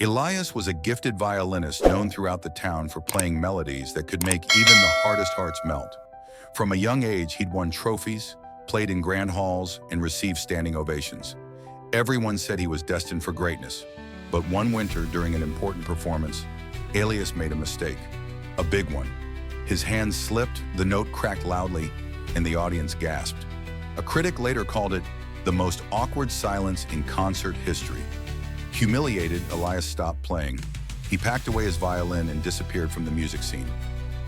Elias was a gifted violinist known throughout the town for playing melodies that could make even the hardest hearts melt. From a young age, he'd won trophies, played in grand halls, and received standing ovations. Everyone said he was destined for greatness. But one winter, during an important performance, Elias made a mistake. A big one. His hand slipped, the note cracked loudly, and the audience gasped. A critic later called it the most awkward silence in concert history. Humiliated, Elias stopped playing. He packed away his violin and disappeared from the music scene.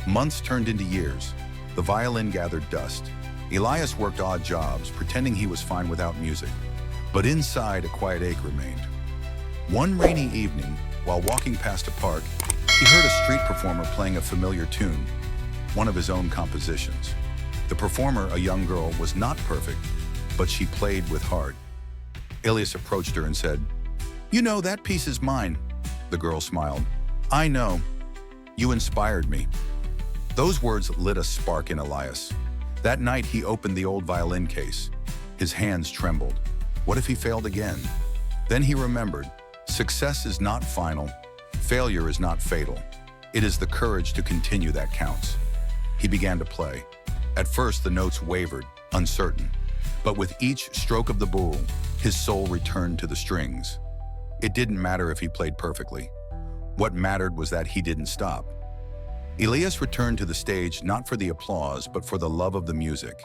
Months turned into years. The violin gathered dust. Elias worked odd jobs, pretending he was fine without music. But inside, a quiet ache remained. One rainy evening, while walking past a park, he heard a street performer playing a familiar tune, one of his own compositions. The performer, a young girl, was not perfect, but she played with heart. Elias approached her and said, "You know, that piece is mine." The girl smiled. "I know. You inspired me." Those words lit a spark in Elias. That night, he opened the old violin case. His hands trembled. What if he failed again? Then he remembered, success is not final. Failure is not fatal. It is the courage to continue that counts. He began to play. At first, the notes wavered, uncertain. But with each stroke of the bowl, his soul returned to the strings. It didn't matter if he played perfectly. What mattered was that he didn't stop. Elias returned to the stage not for the applause, but for the love of the music.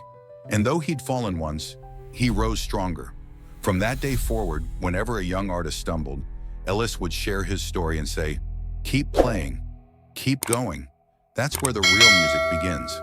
And though he'd fallen once, he rose stronger. From that day forward, whenever a young artist stumbled, Elias would share his story and say, "Keep playing, keep going. That's where the real music begins."